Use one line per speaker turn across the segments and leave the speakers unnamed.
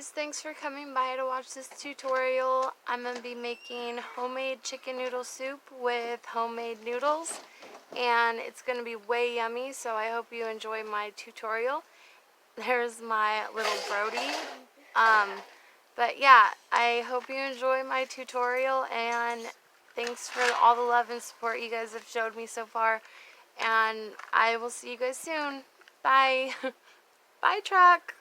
guys, thanks for coming by to watch this tutorial. I'm going to be making homemade chicken noodle soup with homemade noodles, and it's going to be way yummy, so I hope you enjoy my tutorial. There's my little Brody. But yeah, I hope you enjoy my tutorial, and thanks for all the love and support you guys have showed me so far, and I will see you guys soon. Bye. Bye, truck.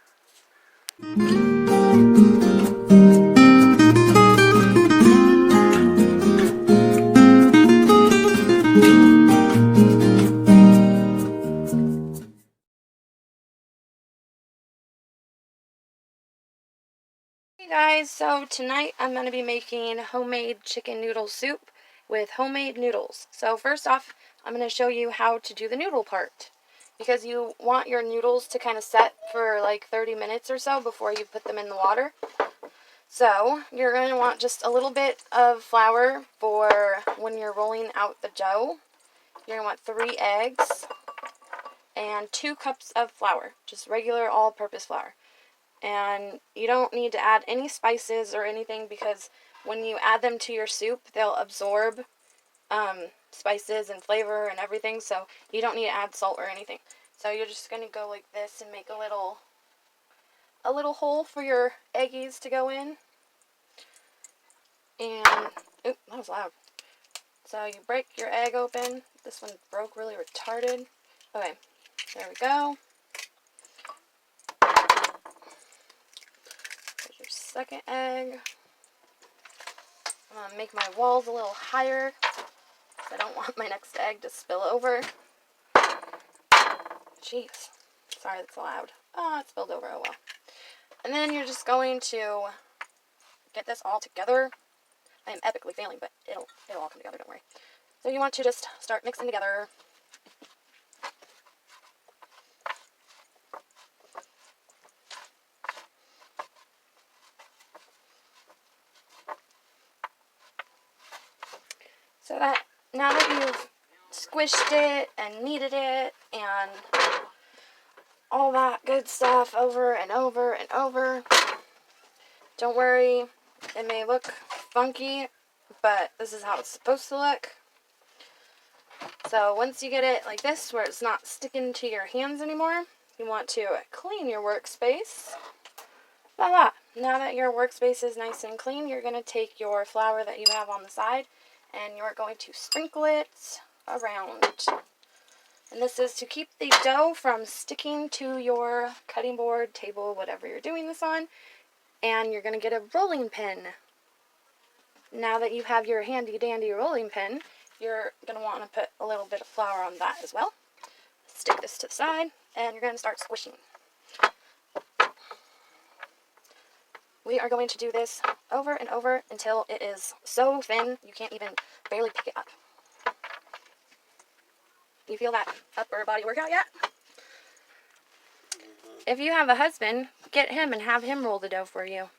Hey guys, so tonight I'm going to be making homemade chicken noodle soup with homemade noodles. So first off, I'm going to show you how to do the noodle part, because you want your noodles to kind of set for like 30 minutes or so before you put them in the water. So you're going to want just a little bit of flour for when you're rolling out the dough. You're going to want 3 eggs and 2 cups of flour, just regular all-purpose flour. And you don't need to add any spices or anything, because when you add them to your soup, they'll absorb spices and flavor and everything, so you don't need to add salt or anything. So you're just going to go like this and make a little hole for your eggies to go in. And, oop, that was loud. So you break your egg open. This one broke really retarded. Okay, there we go. There's your second egg. I'm going to make my walls a little higher, because I don't want my next egg to spill over. Jeez. Sorry that's loud. Oh, it spilled over. Oh well. And then you're just going to get this all together. I am epically failing, but it'll all come together, don't worry. So you want to just start mixing together. So that now that you've squished it and kneaded it and all that good stuff over and over and over, don't worry, it may look funky, but this is how it's supposed to look. So once you get it like this, where it's not sticking to your hands anymore, you want to clean your workspace. Voila! Now that your workspace is nice and clean, you're going to take your flour that you have on the side, and you're going to sprinkle it around. And this is to keep the dough from sticking to your cutting board, table, whatever you're doing this on. And you're going to get a rolling pin. Now that you have your handy dandy rolling pin, you're going to want to put a little bit of flour on that as well. Stick this to the side, and you're going to start squishing. We are going to do this over and over until it is so thin you can't even barely pick it up. You feel that upper body workout yet? If you have a husband, get him and have him roll the dough for you.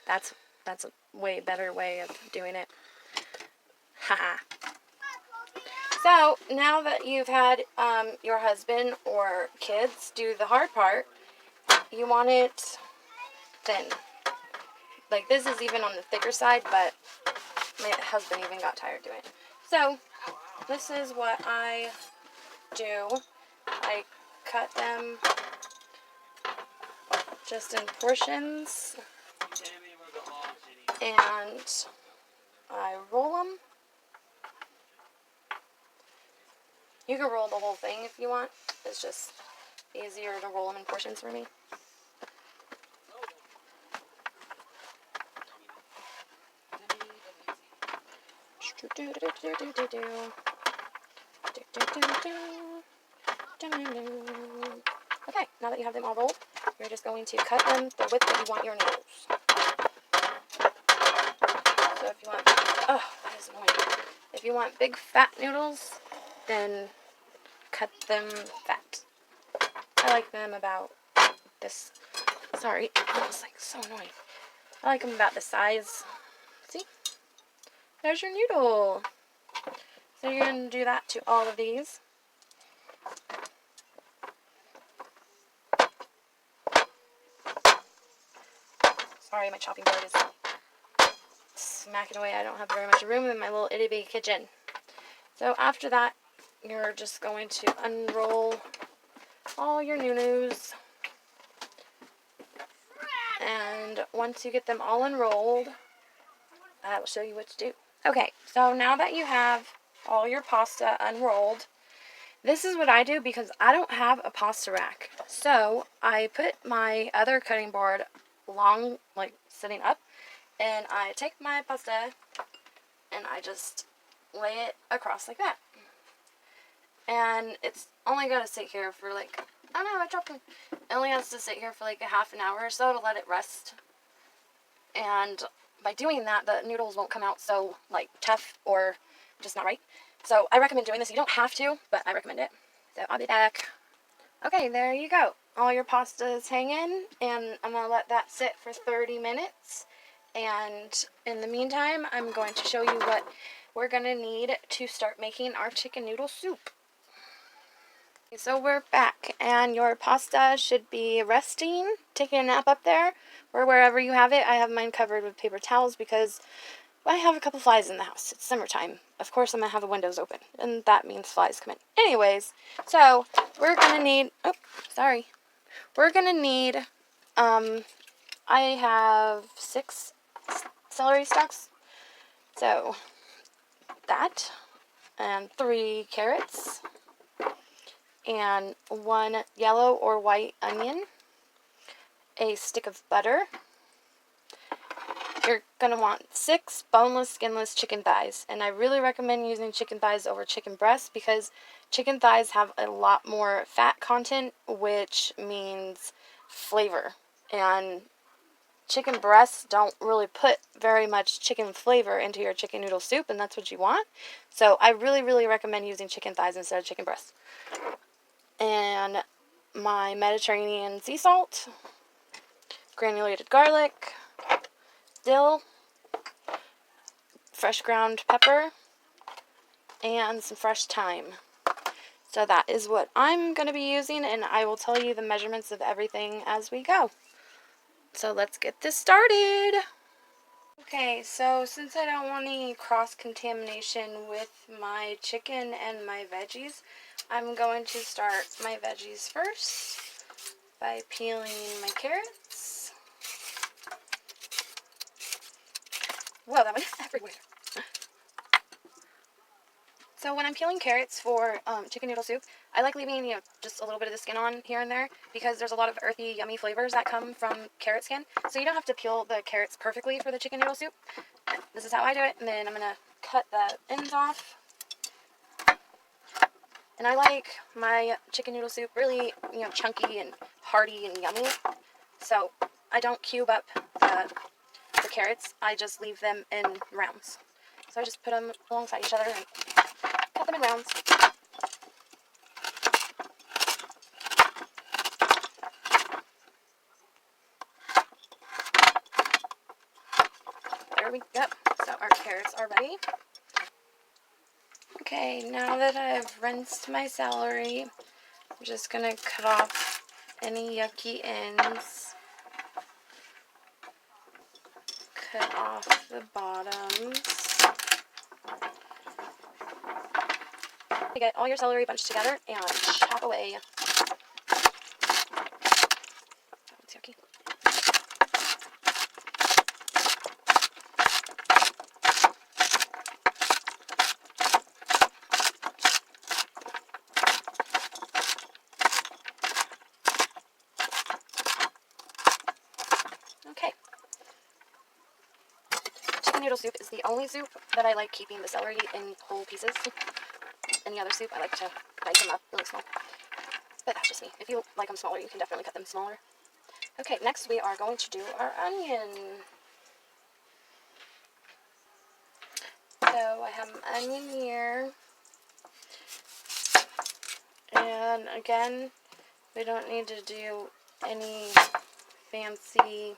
That's a way better way of doing it. Haha. So, now that you've had your husband or kids do the hard part, you want it thin. Like, this is even on the thicker side, but my husband even got tired doing it. So, this is what I do. I cut them just in portions, and I roll them. You can roll the whole thing if you want. It's just easier to roll them in portions for me. Okay, now that you have them all rolled, you're just going to cut them the width that you want your noodles. So if you want, oh, that is annoying. If you want big fat noodles, then cut them fat. I like them about this. Sorry, that was like so annoying. I like them about this size. See? There's your noodle. So you're going to do that to all of these. Sorry, my chopping board is smacking away. I don't have very much room in my little itty bitty kitchen. So after that, you're just going to unroll all your Noodles. And once you get them all unrolled, I will show you what to do. Okay, so now that you have all your pasta unrolled, this is what I do because I don't have a pasta rack. So I put my other cutting board sitting up, and I take my pasta and I just lay it across like that. And it's only got to sit here for like, I don't know, I dropped it. It only has to sit here for like a half an hour or so to let it rest. And by doing that, the noodles won't come out so like tough or just not right. So I recommend doing this. You don't have to, but I recommend it. So I'll be back. Okay, there you go. All your pasta is hanging, and I'm going to let that sit for 30 minutes. And in the meantime, I'm going to show you what we're going to need to start making our chicken noodle soup. So we're back, and your pasta should be resting, taking a nap up there, or wherever you have it. I have mine covered with paper towels because I have a couple flies in the house. It's summertime. Of course, I'm going to have the windows open, and that means flies come in. Anyways, so we're going to need, we're going to need, I have 6 celery stalks, so that, and 3 carrots, and 1 yellow or white onion, a stick of butter. You're going to want 6 boneless, skinless chicken thighs, and I really recommend using chicken thighs over chicken breasts because chicken thighs have a lot more fat content, which means flavor, and chicken breasts don't really put very much chicken flavor into your chicken noodle soup, and that's what you want. So I really, really recommend using chicken thighs instead of chicken breasts. And my Mediterranean sea salt, granulated garlic, dill, fresh ground pepper, and some fresh thyme. So that is what I'm going to be using, and I will tell you the measurements of everything as we go. So let's get this started. Okay, so since I don't want any cross-contamination with my chicken and my veggies, I'm going to start my veggies first by peeling my carrots. Whoa, that went everywhere. So when I'm peeling carrots for chicken noodle soup, I like leaving, just a little bit of the skin on here and there because there's a lot of earthy, yummy flavors that come from carrot skin. So you don't have to peel the carrots perfectly for the chicken noodle soup. This is how I do it, and then I'm going to cut the ends off. And I like my chicken noodle soup really, chunky and hearty and yummy. So I don't cube up the carrots. I just leave them in rounds. So I just put them alongside each other and cut them in rounds. There we go. So our carrots are ready. Okay, now that I've rinsed my celery, I'm just going to cut off any yucky ends. Cut off the bottoms. Get all your celery bunched together and chop away. That's yucky. Okay. Chicken noodle soup is the only soup that I like keeping the celery in whole pieces. Any other soup, I like to dice them up really small. But that's just me. If you like them smaller, you can definitely cut them smaller. Okay, next we are going to do our onion. So I have an onion here. And again, we don't need to do any fancy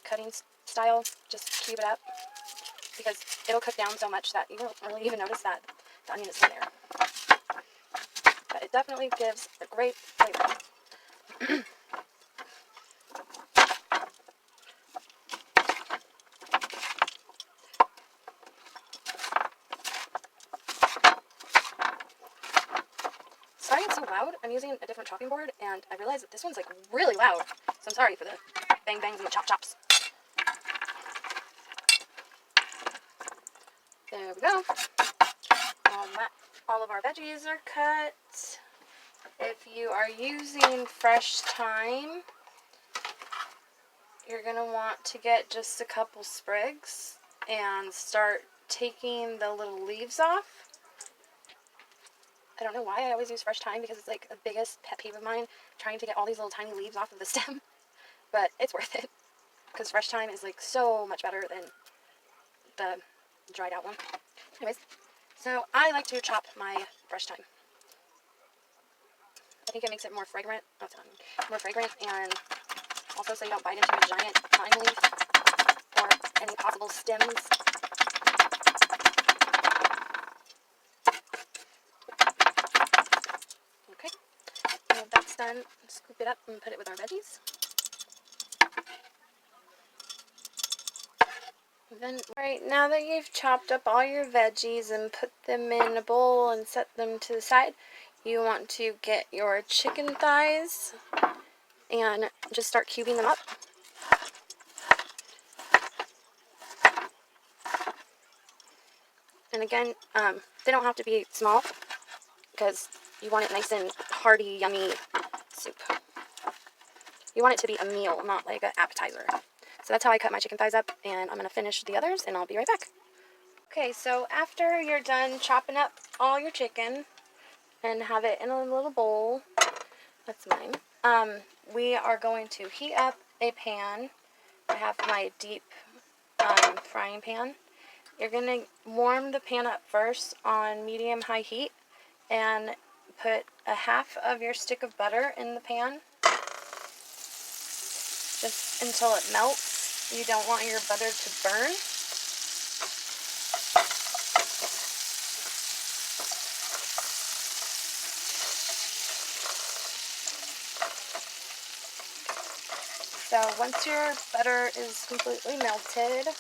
cutting style. Just cube it up because it'll cook down so much that you won't really even notice that the onion is in there. But it definitely gives a great flavor. so loud. I'm using a different chopping board, and I realized that this one's like really loud. So I'm sorry for the bang bangs and the chop chops. There we go. All of our veggies are cut. If you are using fresh thyme, you're going to want to get just a couple sprigs and start taking the little leaves off. I don't know why I always use fresh thyme, because it's like the biggest pet peeve of mine, trying to get all these little tiny leaves off of the stem. But it's worth it, because fresh thyme is like so much better than the dried out one. Anyways, so I like to chop my fresh thyme. I think it makes it more fragrant. Oh, it's not more fragrant, and also so you don't bite into a giant thyme leaf or any possible stems. Okay, now that's done, scoop it up and put it with our veggies. Then, right, now that you've chopped up all your veggies and put them in a bowl and set them to the side, you want to get your chicken thighs and just start cubing them up. And again, they don't have to be small, because you want it nice and hearty, yummy soup. You want it to be a meal, not like an appetizer. So that's how I cut my chicken thighs up, and I'm going to finish the others, and I'll be right back. Okay, so after you're done chopping up all your chicken and have it in a little bowl, that's mine, we are going to heat up a pan. I have my deep frying pan. You're going to warm the pan up first on medium-high heat and put a half of your stick of butter in the pan, just until it melts. You don't want your butter to burn. So once your butter is completely melted,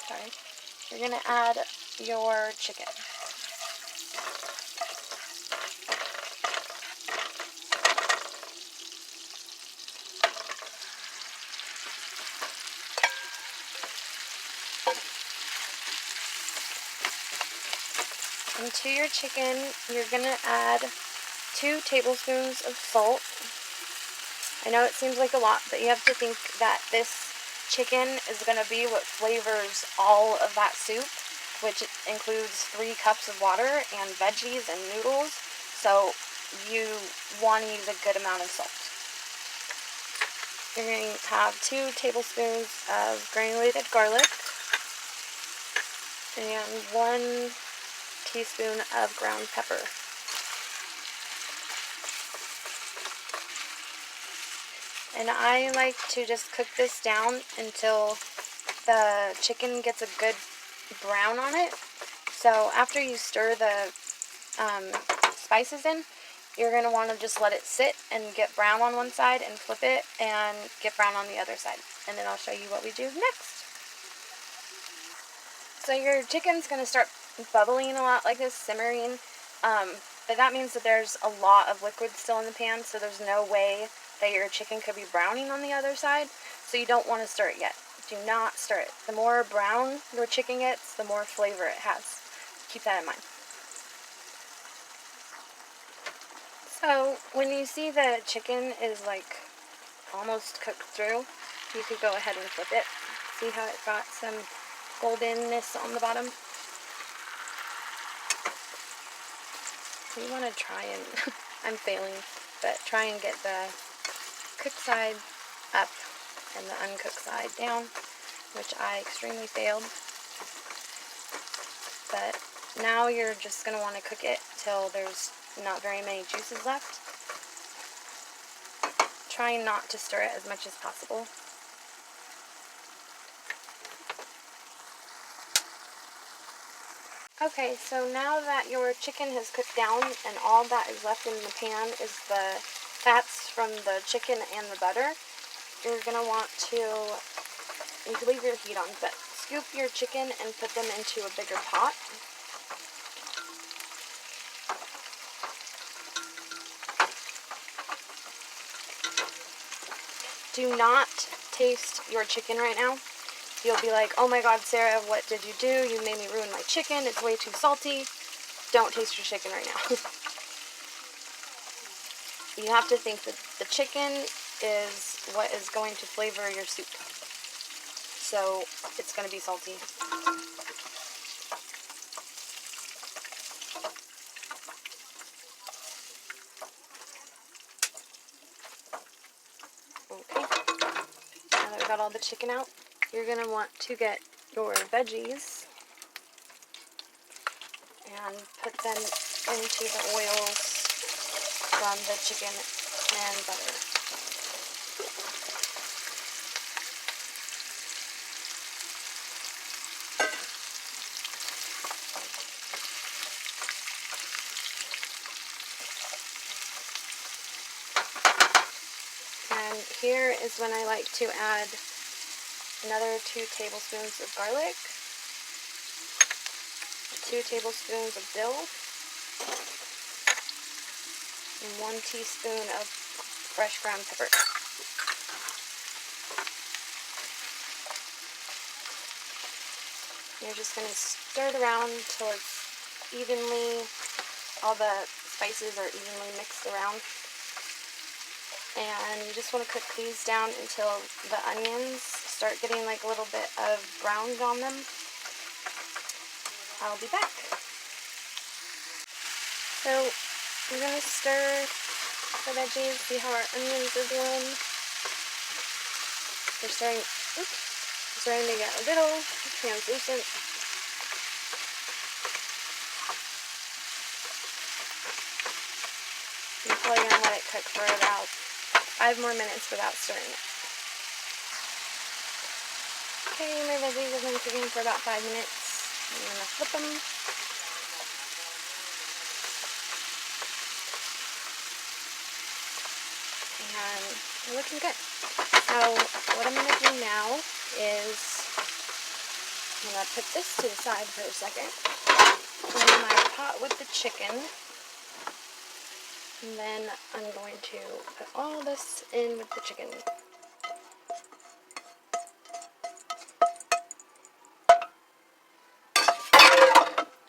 sorry, you're going to add your chicken. And to your chicken, you're going to add 2 tablespoons of salt. I know it seems like a lot, but you have to think that this chicken is going to be what flavors all of that soup, which includes 3 cups of water and veggies and noodles. So you want to use a good amount of salt. You're going to have 2 tablespoons of granulated garlic and 1 teaspoon of ground pepper. And I like to just cook this down until the chicken gets a good brown on it. So after you stir the spices in, you're going to want to just let it sit and get brown on one side and flip it and get brown on the other side. And then I'll show you what we do next. So your chicken's going to start bubbling a lot like this, simmering. But that means that there's a lot of liquid still in the pan, so there's no way that your chicken could be browning on the other side. So you don't want to stir it yet. Do not stir it. The more brown your chicken gets, the more flavor it has. Keep that in mind. So when you see the chicken is like almost cooked through, you could go ahead and flip it. See how it got some goldenness on the bottom? So you want to try and, I'm failing, but try and get the cooked side up and the uncooked side down, which I extremely failed. But now you're just going to want to cook it till there's not very many juices left. Try not to stir it as much as possible. Okay, so now that your chicken has cooked down and all that is left in the pan is the fats from the chicken and the butter, you're going to want to, you can leave your heat on, but scoop your chicken and put them into a bigger pot. Do not taste your chicken right now. You'll be like, oh my god, Sarah, what did you do? You made me ruin my chicken. It's way too salty. Don't taste your chicken right now. You have to think that the chicken is what is going to flavor your soup. So it's going to be salty. Okay. Now that we got all the chicken out, you're going to want to get your veggies and put them into the oils from the chicken and butter. And here is when I like to add another 2 tablespoons of garlic, 2 tablespoons of dill, and 1 teaspoon of fresh ground pepper. You're just going to stir it around until it's all the spices are evenly mixed around. And you just want to cook these down until the onions start getting like a little bit of brown on them. I'll be back. So we're going to stir the veggies, see how our onions are doing. They're starting to get a little translucent. I'm probably going to let it cook for about 5 more minutes without stirring it. Okay, my veggies have been cooking for about 5 minutes. I'm going to flip them. And they're looking good. So what I'm going to do now is I'm going to put this to the side for a second. Put in my pot with the chicken. And then I'm going to put all this in with the chicken.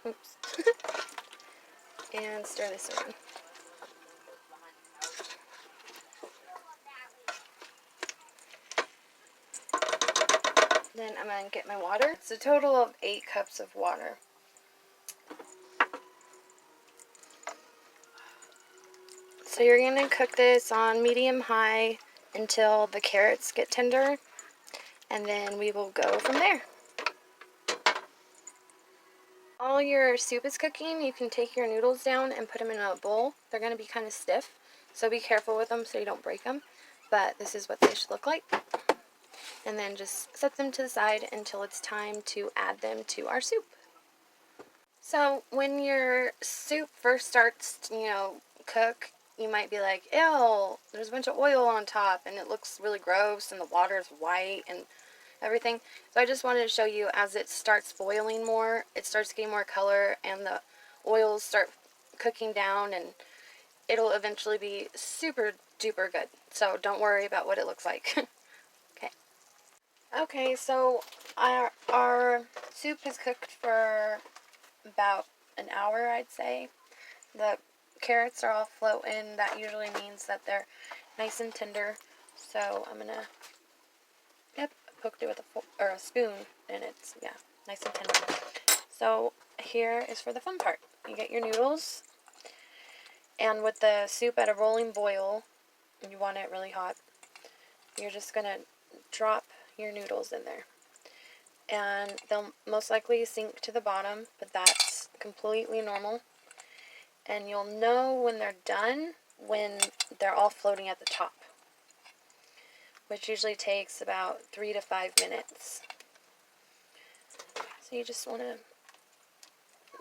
Oops. And stir this around. Then I'm going to get my water. It's a total of 8 cups of water. So you're going to cook this on medium-high until the carrots get tender, and then we will go from there. While your soup is cooking, you can take your noodles down and put them in a bowl. They're going to be kind of stiff, so be careful with them so you don't break them. But this is what they should look like. And then just set them to the side until it's time to add them to our soup. So when your soup first starts to, cook, you might be like, ew, there's a bunch of oil on top and it looks really gross and the water is white and everything. So I just wanted to show you as it starts boiling more, it starts getting more color and the oils start cooking down and it'll eventually be super duper good. So don't worry about what it looks like. Okay, so our soup has cooked for about an hour, I'd say. The carrots are all floating. That usually means that they're nice and tender. So I'm gonna, poked it with a spoon, and it's, nice and tender. So here is for the fun part. You get your noodles, and with the soup at a rolling boil, and you want it really hot, you're just gonna drop your noodles in there. And they'll most likely sink to the bottom, but that's completely normal. And you'll know when they're done when they're all floating at the top, which usually takes about 3 to 5 minutes. So you just want to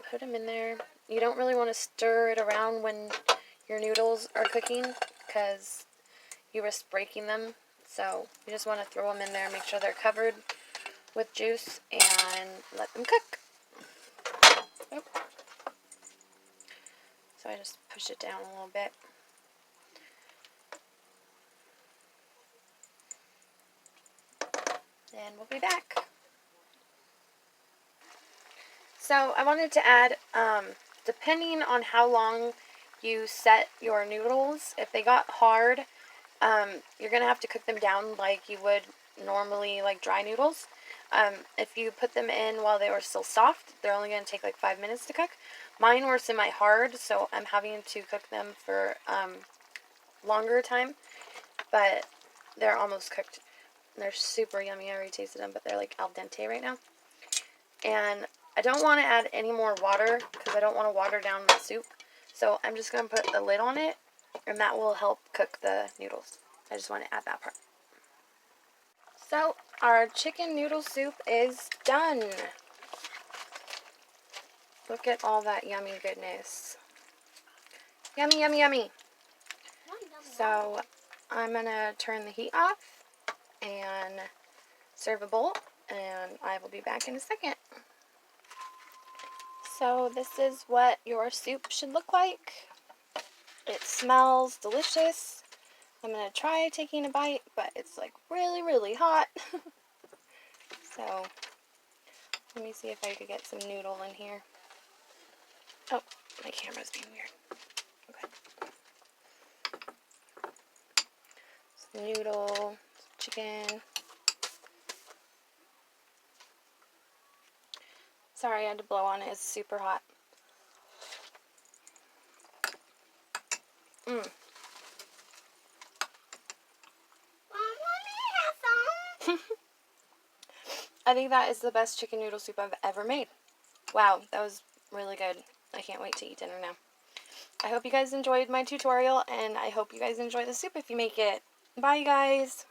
put them in there. You don't really want to stir it around when your noodles are cooking because you risk breaking them. So you just want to throw them in there, make sure they're covered with juice, and let them cook. Oop. So I just push it down a little bit. then we'll be back. So I wanted to add, depending on how long you set your noodles, if they got hard, you're going to have to cook them down like you would normally like dry noodles. If you put them in while they were still soft, they're only going to take like 5 minutes to cook. Mine were semi-hard, so I'm having to cook them for longer time, but they're almost cooked. They're super yummy. I already tasted them, but they're like al dente right now. And I don't want to add any more water because I don't want to water down my soup. So I'm just going to put a lid on it, and that will help cook the noodles. I just want to add that part. So our chicken noodle soup is done. Look at all that yummy goodness. Yummy, yummy, yummy. So I'm going to turn the heat off and serve a bowl, and I will be back in a second. So this is what your soup should look like. It smells delicious. I'm going to try taking a bite, but it's like really, really hot. So let me see if I could get some noodle in here. Oh, my camera's being weird. Okay. Some noodle, some chicken. Sorry, I had to blow on it. It's super hot. Mmm. I think that is the best chicken noodle soup I've ever made. Wow, that was really good. I can't wait to eat dinner now. I hope you guys enjoyed my tutorial, and I hope you guys enjoy the soup if you make it. Bye, guys.